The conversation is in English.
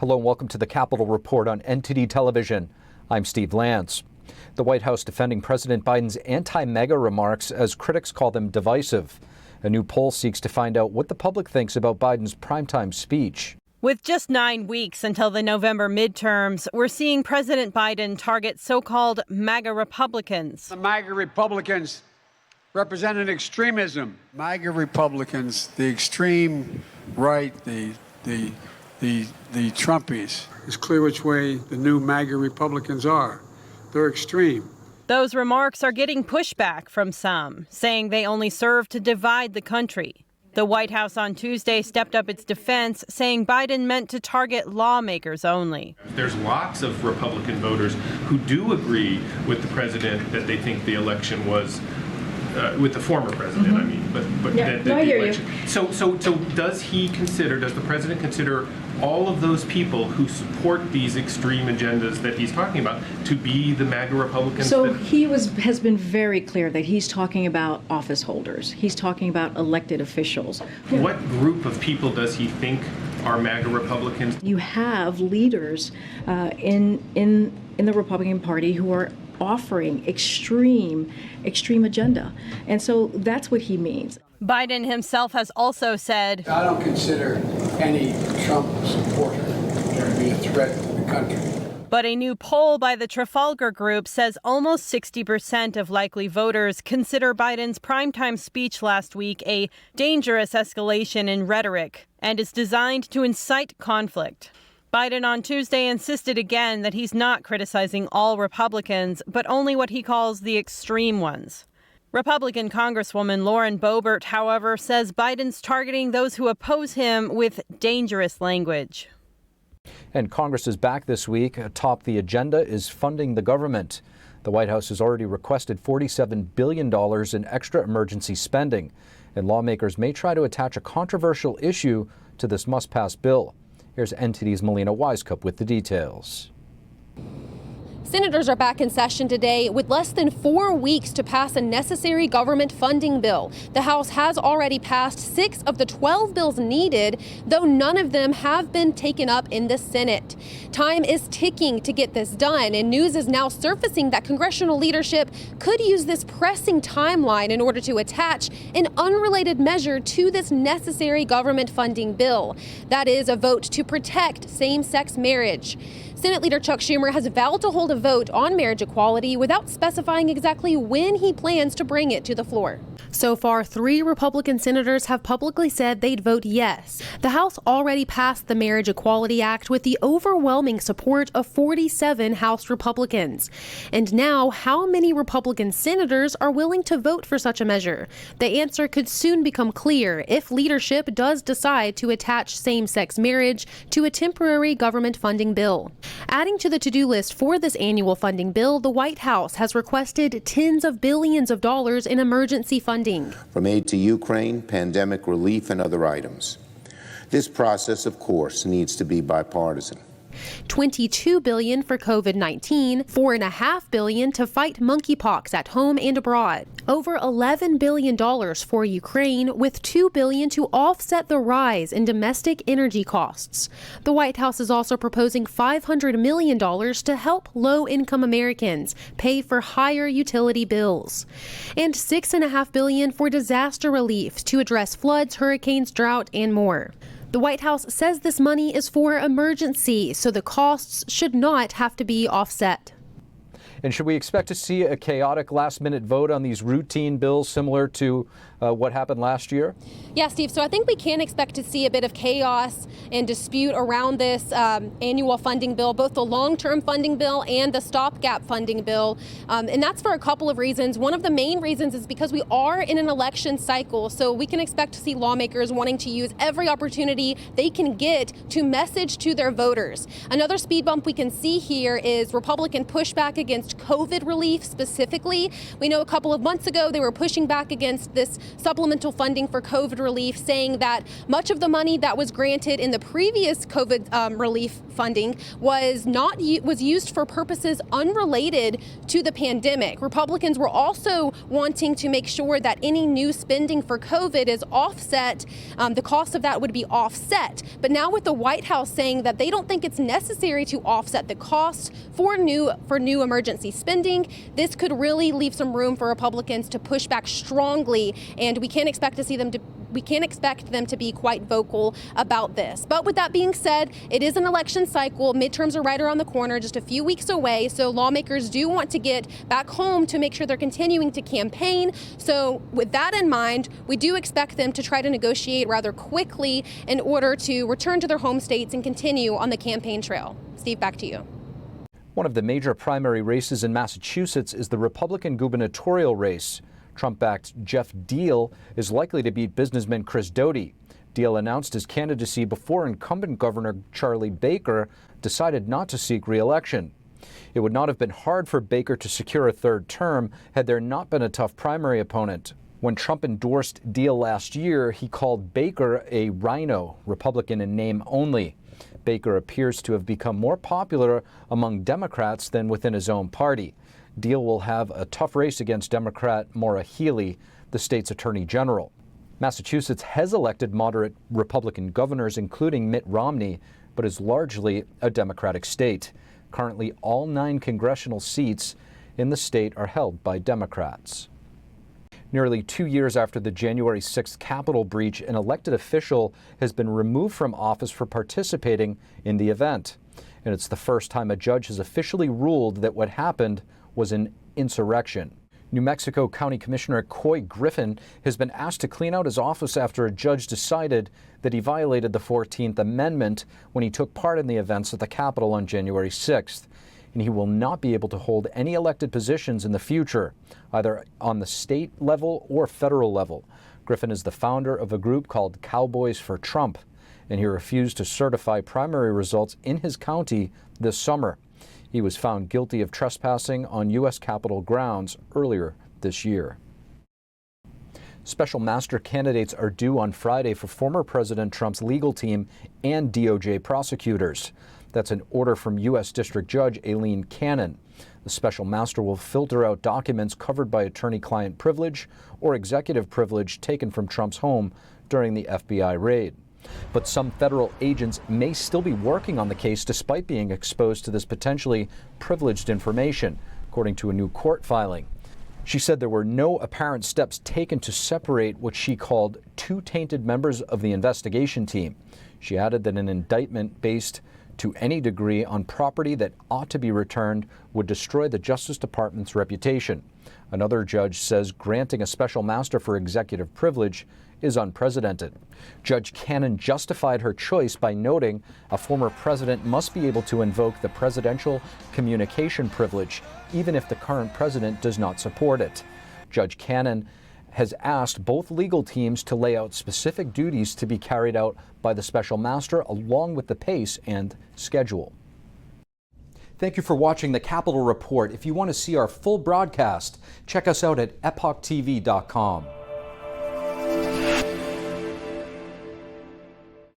Hello and welcome to the Capitol Report on NTD television. I'm Steve Lance. The White House defending President Biden's anti-MAGA remarks as critics call them divisive. A new poll seeks to find out what the public thinks about Biden's primetime speech. With just 9 weeks until the November midterms, we're seeing President Biden target so-called MAGA Republicans. The MAGA Republicans represent an extremism. MAGA Republicans, the extreme right, the Trumpies. It's clear which way the new MAGA Republicans are. They're extreme. Those remarks are getting pushback from some, saying they only serve to divide the country. The White House on Tuesday stepped up its defense, saying Biden meant to target lawmakers only. There's lots of Republican voters who do agree with the president that they think the election was with the former president, I mean, but yeah, that no, I the hear election. You. So does the president consider all of those people who support these extreme agendas that he's talking about to be the MAGA Republicans? So he has been very clear that he's talking about office holders. He's talking about elected officials. What group of people does he think are MAGA Republicans? You have leaders in the Republican Party who are offering extreme agenda. And so that's what he means. Biden himself has also said, I don't consider any Trump supporter to be a threat to the country. But a new poll by the Trafalgar Group says almost 60% of likely voters consider Biden's primetime speech last week a dangerous escalation in rhetoric and is designed to incite conflict. Biden on Tuesday insisted again that he's not criticizing all Republicans, but only what he calls the extreme ones. Republican Congresswoman Lauren Boebert, however, says Biden's targeting those who oppose him with dangerous language. And Congress is back this week. Atop the agenda is funding the government. The White House has already requested $47 billion in extra emergency spending, and lawmakers may try to attach a controversial issue to this must-pass bill. Here's NTD's Melina Wisecup with the details. Senators are back in session today with less than 4 weeks to pass a necessary government funding bill. The House has already passed 6 of the 12 bills needed, though none of them have been taken up in the Senate. Time is ticking to get this done, and news is now surfacing that congressional leadership could use this pressing timeline in order to attach an unrelated measure to this necessary government funding bill. That is a vote to protect same-sex marriage. Senate Leader Chuck Schumer has vowed to hold a vote on marriage equality without specifying exactly when he plans to bring it to the floor. So far, 3 Republican senators have publicly said they'd vote yes. The House already passed the Marriage Equality Act with the overwhelming support of 47 House Republicans. And now, how many Republican senators are willing to vote for such a measure? The answer could soon become clear if leadership does decide to attach same-sex marriage to a temporary government funding bill. Adding to the to-do list for this annual funding bill, the White House has requested tens of billions of dollars in emergency funding. From aid to Ukraine, pandemic relief, and other items. This process, of course, needs to be bipartisan. $22 billion for COVID-19, $4.5 billion to fight monkeypox at home and abroad. Over $11 billion for Ukraine, with $2 billion to offset the rise in domestic energy costs. The White House is also proposing $500 million to help low-income Americans pay for higher utility bills. And $6.5 billion for disaster relief to address floods, hurricanes, drought, and more. The White House says this money is for emergency, so the costs should not have to be offset. And should we expect to see a chaotic last-minute vote on these routine bills similar to what happened last year? Yeah, Steve, so I think we can expect to see a bit of chaos and dispute around this annual funding bill, both the long-term funding bill and the stopgap funding bill. And that's for a couple of reasons. One of the main reasons is because we are in an election cycle, so we can expect to see lawmakers wanting to use every opportunity they can get to message to their voters. Another speed bump we can see here is Republican pushback against against COVID relief specifically. We know a couple of months ago they were pushing back against this supplemental funding for COVID relief, saying that much of the money that was granted in the previous COVID relief funding was used for purposes unrelated to the pandemic. Republicans were also wanting to make sure that any new spending for COVID is offset, the cost of that would be offset. But now with the White House saying that they don't think it's necessary to offset the cost for new emergency spending, this could really leave some room for Republicans to push back strongly, and we can't expect them to be quite vocal about this. But with that being said, it is an election cycle. Midterms are right around the corner, just a few weeks away. So lawmakers do want to get back home to make sure they're continuing to campaign. So with that in mind, we do expect them to try to negotiate rather quickly in order to return to their home states and continue on the campaign trail. Steve, back to you. One of the major primary races in Massachusetts is the Republican gubernatorial race. Trump-backed Jeff Deal is likely to beat businessman Chris Doty. Deal announced his candidacy before incumbent Governor Charlie Baker decided not to seek re-election. It would not have been hard for Baker to secure a third term had there not been a tough primary opponent. When Trump endorsed Deal last year, he called Baker a rhino, Republican in name only. Baker appears to have become more popular among Democrats than within his own party. Deal will have a tough race against Democrat Maura Healey, the state's attorney general. Massachusetts has elected moderate Republican governors, including Mitt Romney, but is largely a Democratic state. Currently, all 9 congressional seats in the state are held by Democrats. Nearly 2 years after the January 6th Capitol breach, an elected official has been removed from office for participating in the event. And it's the first time a judge has officially ruled that what happened was an insurrection. New Mexico County Commissioner Coy Griffin has been asked to clean out his office after a judge decided that he violated the 14th Amendment when he took part in the events at the Capitol on January 6th. And he will not be able to hold any elected positions in the future, either on the state level or federal level. Griffin is the founder of a group called Cowboys for Trump, and he refused to certify primary results in his county this summer. He was found guilty of trespassing on U.S. Capitol grounds earlier this year. Special master candidates are due on Friday for former President Trump's legal team and DOJ prosecutors. That's an order from U.S. District Judge Aileen Cannon. The special master will filter out documents covered by attorney-client privilege or executive privilege taken from Trump's home during the FBI raid. But some federal agents may still be working on the case despite being exposed to this potentially privileged information, according to a new court filing. She said there were no apparent steps taken to separate what she called 2 tainted members of the investigation team. She added that an indictment based to any degree on property that ought to be returned would destroy the Justice Department's reputation. Another judge says granting a special master for executive privilege is unprecedented. Judge Cannon justified her choice by noting a former president must be able to invoke the presidential communication privilege, even if the current president does not support it. Judge Cannon has asked both legal teams to lay out specific duties to be carried out by the special master, along with the pace and schedule. Thank you for watching the Capitol Report. If you want to see our full broadcast, check us out at epochtv.com.